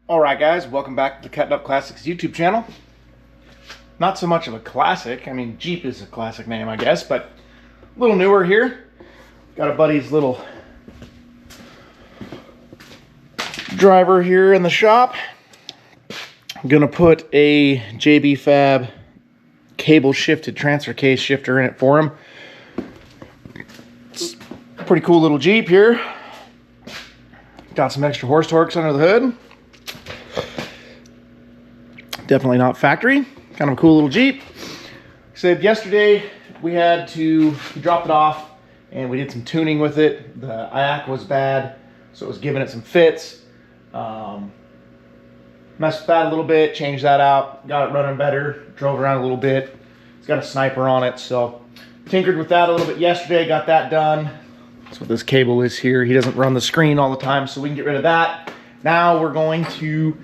Alright guys, welcome back to the Cutting Up Classics YouTube channel. Not so much of a classic, I mean Jeep is a classic name I guess, but a little newer here. Got a buddy's little driver here in the shop. I'm gonna put a JB Fab cable shifted transfer case shifter in it for him. It's a pretty cool little Jeep here. Got some extra horse torques under the hood. Definitely not factory. Kind of a cool little Jeep. Except yesterday we had to drop it off and we did some tuning with it. The IAC was bad, so it was giving it some fits. Messed with that a little bit, changed that out, got it running better, drove around a little bit. It's got a sniper on it, so tinkered with that a little bit yesterday, got that done. That's what this cable is here. He doesn't run the screen all the time, so we can get rid of that. Now we're going to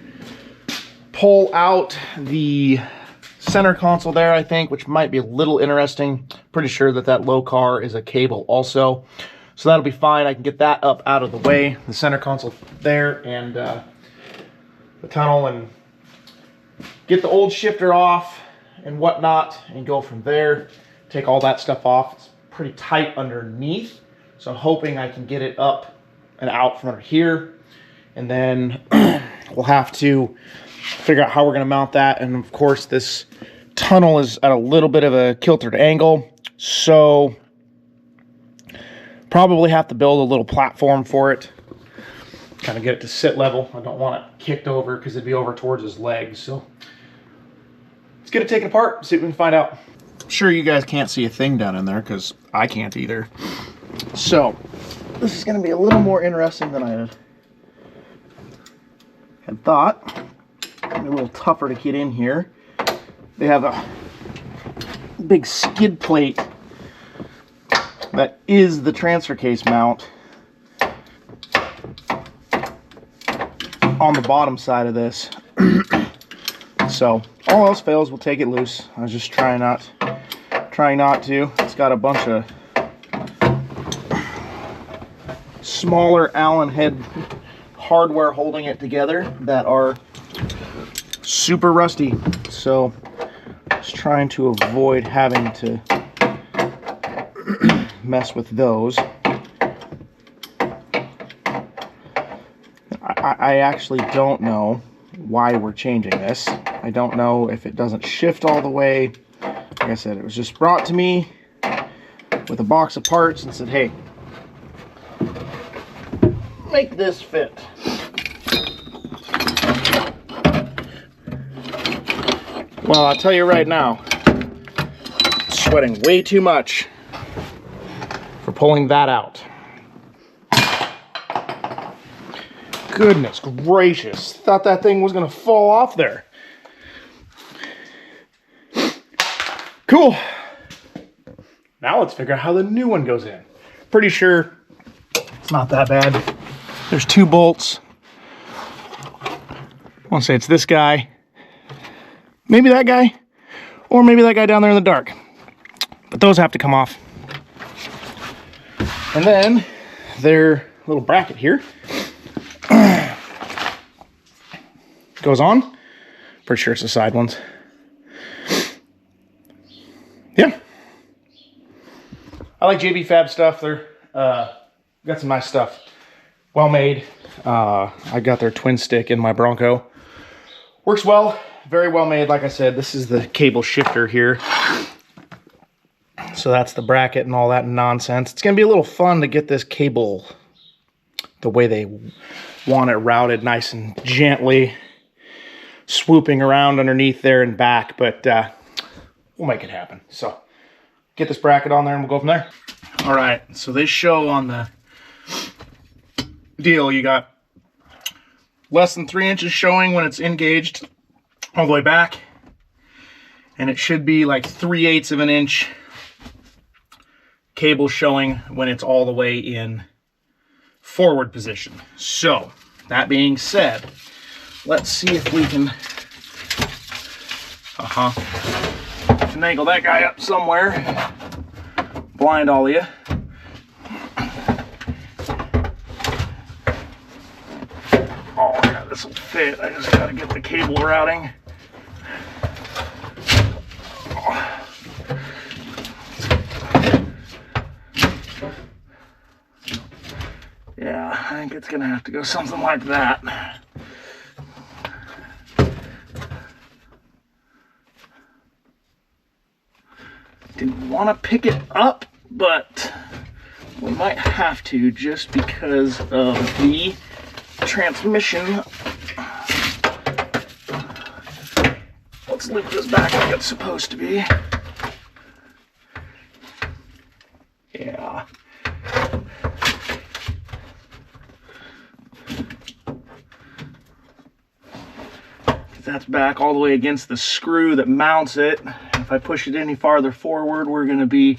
pull out the center console there, I think, which might be a little interesting. Pretty sure that that low car is a cable also. So that'll be fine. I can get that up out of the way. The center console there and the tunnel, and get the old shifter off and whatnot and go from there. Take all that stuff off. It's pretty tight underneath. So I'm hoping I can get it up and out from under here. And then we'll have to figure out how we're going to mount that. And of course this tunnel is at a little bit of a kiltered angle, so probably have to build a little platform for it, kind of get it to sit level. I don't want it kicked over because it'd be over towards his legs. So let's get it taken apart, see what we can find out. I'm sure you guys can't see a thing down in there because I can't either. So this is going to be a little more interesting than I had thought. A little tougher to get in here. They have a big skid plate that is the transfer case mount on the bottom side of this. So all else fails, we'll take it loose. I was just trying not to. It's got a bunch of smaller Allen head hardware holding it together that are super rusty, so just trying to avoid having to mess with those. I actually don't know why we're changing this. I don't know if it doesn't shift all the way. Like I said, it was just brought to me with a box of parts and said, hey, make this fit. Well, I'll tell you right now, sweating way too much for pulling that out. Goodness gracious, thought that thing was gonna fall off there. Cool. Now let's figure out how the new one goes in. Pretty sure it's not that bad. There's two bolts. I want to say it's this guy. Maybe that guy, or maybe that guy down there in the dark. But those have to come off. And then their little bracket here goes on. Pretty sure it's the side ones. Yeah. I like JB Fab stuff. They're got some nice stuff. Well made. I got their twin stick in my Bronco. Works well. Very well made. Like I said, this is the cable shifter here. So that's the bracket and all that nonsense. It's going to be a little fun to get this cable the way they want it routed, nice and gently swooping around underneath there and back. But we'll make it happen. So get this bracket on there and we'll go from there. All right. So they show on the deal, you got less than 3 inches showing when it's engaged all the way back, and it should be like 3/8 of an inch cable showing when it's all the way in forward position. So that being said, let's see if we can finagle that guy up somewhere, blind all of you. Oh yeah, this will fit. I just gotta get the cable routing. Yeah, I think it's gonna have to go something like that. Didn't want to pick it up, but we might have to just because of the transmission. Let's loop this back like it's supposed to be. Yeah. That's back all the way against the screw that mounts it. If I push it any farther forward, we're going to be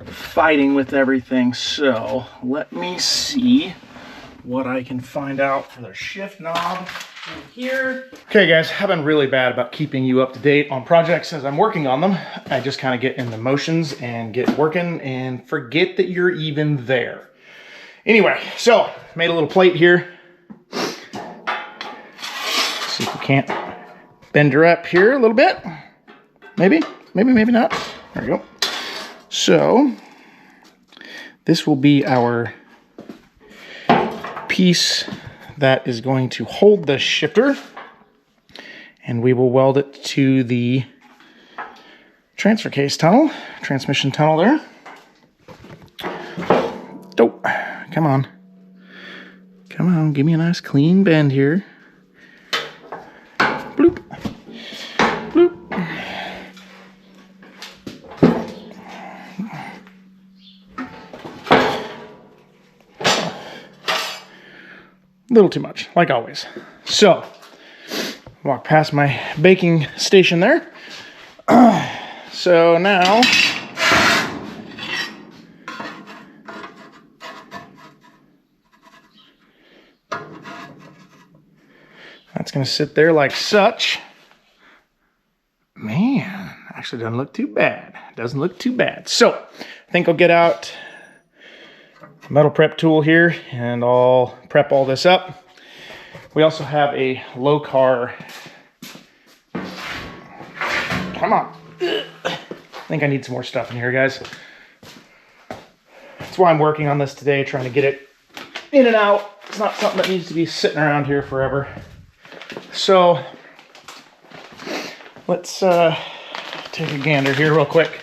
fighting with everything. So let me see what I can find out for the shift knob in here. Okay guys, I've been really bad about keeping you up to date on projects as I'm working on them. I just kind of get in the motions and get working and forget that you're even there. Anyway, so made a little plate here. See if we can't bend her up here a little bit. Maybe not. There we go. So this will be our piece that is going to hold the shifter, and we will weld it to the transfer case tunnel, transmission tunnel there. Dope. Come on. Come on, give me a nice clean bend here. Bloop. Bloop. A little too much, like always. So, walk past my baking station there. So now, that's going to sit there like such. Man, actually doesn't look too bad. Doesn't look too bad. So, I think I'll get out a metal prep tool here and I'll prep all this up. We also have a low car. Come on. I think I need some more stuff in here, guys. That's why I'm working on this today, trying to get it in and out. It's not something that needs to be sitting around here forever. So let's take a gander here real quick.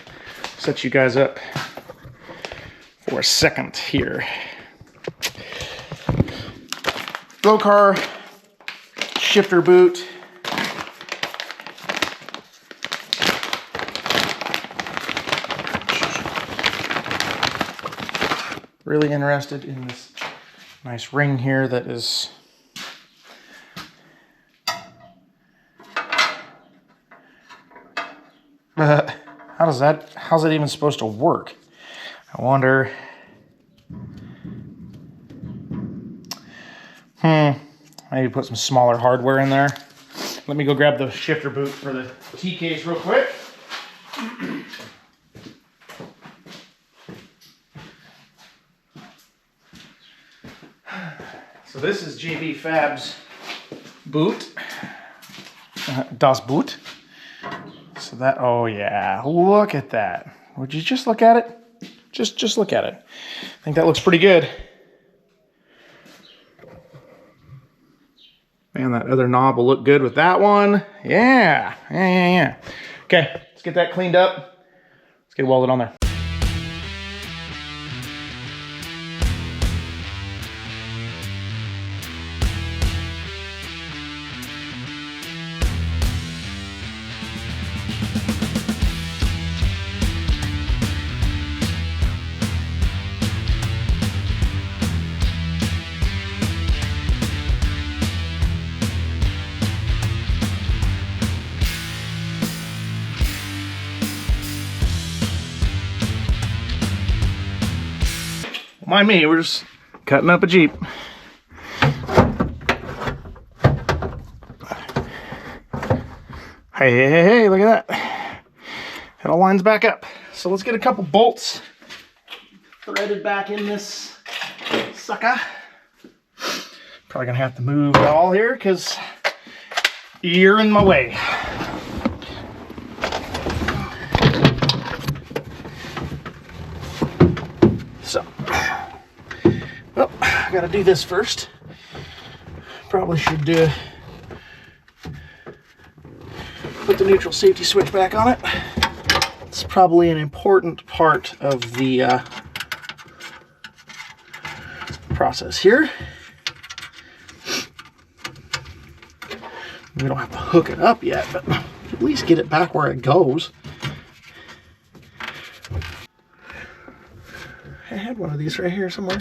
Set you guys up for a second here. Low car shifter boot. Really interested in this nice ring here that is how's that even supposed to work? I wonder. Maybe put some smaller hardware in there. Let me go grab the shifter boot for the tcase real quick. So this is JB Fab's boot, Das Boot. So that, oh yeah, look at that. Would you just look at it? Just look at it. I think that looks pretty good. Man, that other knob will look good with that one. Yeah. Okay, let's get that cleaned up. Let's get it welded on there. Mind me, we're just cutting up a Jeep. Hey, look at that. It all lines back up. So let's get a couple bolts threaded back in this sucker. Probably gonna have to move it all here because you're in my way. So, well, I gotta do this first. Probably should put the neutral safety switch back on it. It's probably an important part of the process here. We don't have to hook it up yet, but at least get it back where it goes. I had one of these right here somewhere.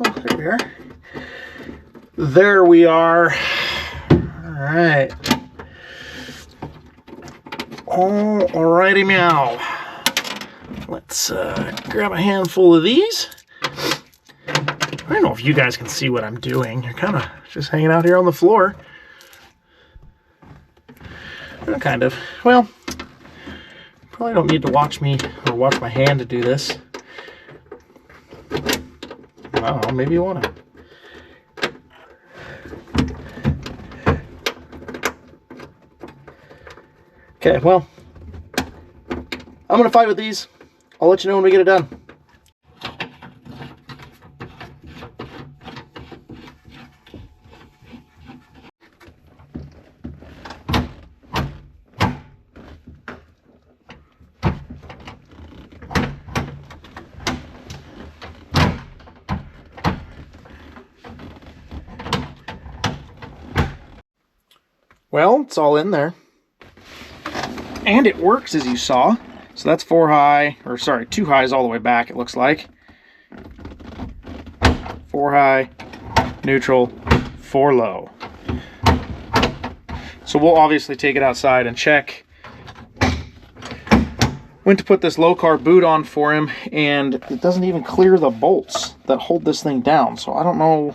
Oh, there we are. There we are. All right. Alrighty, meow. Let's grab a handful of these. I don't know if you guys can see what I'm doing. You're kind of just hanging out here on the floor. Kind of. Well, probably don't need to watch me or watch my hand to do this. I don't know, maybe you want to. Okay, well, I'm going to fight with these. I'll let you know when we get it done. Well, it's all in there. And it works, as you saw. So that's 4 high, or sorry, 2 highs all the way back, it looks like. 4 high, neutral, 4 low. So we'll obviously take it outside and check. Went to put this low carb boot on for him, and it doesn't even clear the bolts that hold this thing down. So I don't know.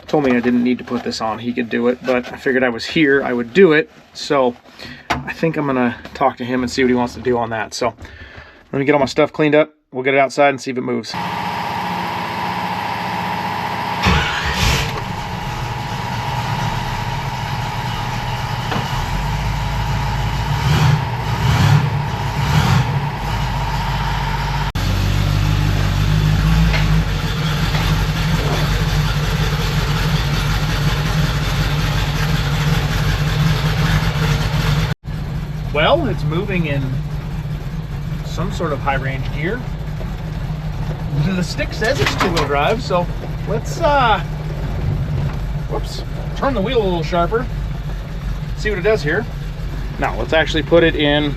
Told me I didn't need to put this on, he could do it, but I figured I was here, I would do it. So I think I'm gonna talk to him and see what he wants to do on that. So let me get all my stuff cleaned up, we'll get it outside and see if it moves. Well, it's moving in some sort of high range gear. The stick says it's 2-wheel drive, so let's whoops, turn the wheel a little sharper, see what it does here. Now let's actually put it in,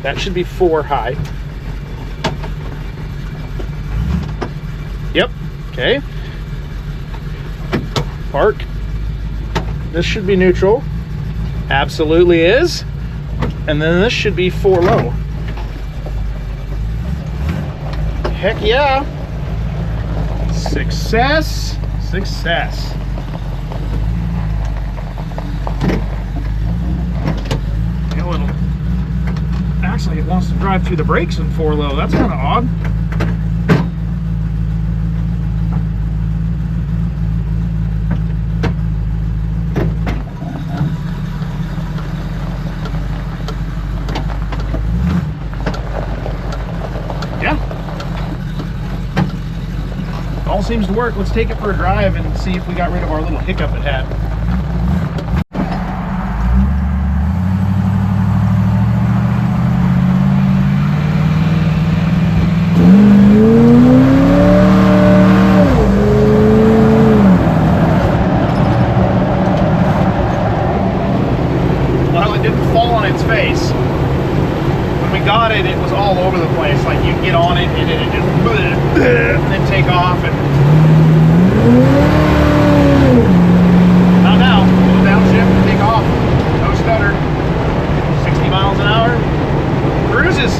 that should be 4 high. Yep, okay. Park. This should be neutral. Absolutely is. And then this should be 4 low. Heck yeah. Success. Success. You know, actually it wants to drive through the brakes in 4 low. That's kind of odd. All seems to work. Let's take it for a drive and see if we got rid of our little hiccup it had. Well, it didn't fall on its face. When we got it, it was all over the place. Like you get on it and it just and then take off and not now. Go downshift and take off. No stutter. 60 miles an hour. Cruises.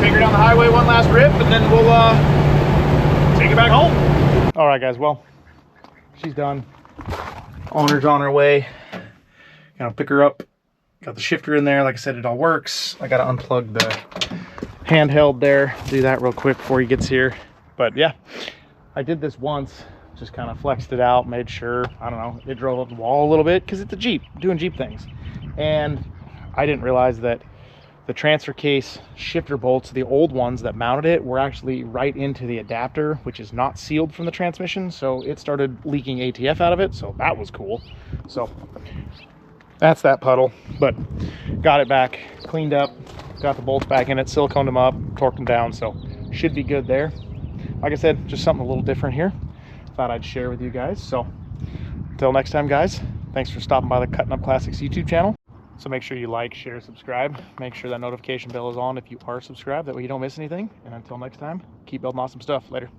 Take her down the highway one last rip and then we'll take it back home. All right, guys. Well, she's done. Owner's on her way. Gonna pick her up. Got the shifter in there. Like I said, it all works. I gotta unplug handheld there. Do that real quick before he gets here. But yeah, I did this once, just kind of flexed it out, made sure, I don't know, it drove up the wall a little bit because it's a Jeep, doing Jeep things. And I didn't realize that the transfer case shifter bolts, the old ones that mounted it, were actually right into the adapter, which is not sealed from the transmission. So it started leaking ATF out of it. So that was cool. So that's that puddle, but got it back, cleaned up, got the bolts back in it, siliconed them up, torqued them down. So should be good there. Like I said, just something a little different here. Thought I'd share with you guys. So until next time, guys, thanks for stopping by the Cutting Up Classics YouTube channel. So make sure you like, share, subscribe. Make sure that notification bell is on if you are subscribed. That way you don't miss anything. And until next time, keep building awesome stuff. Later.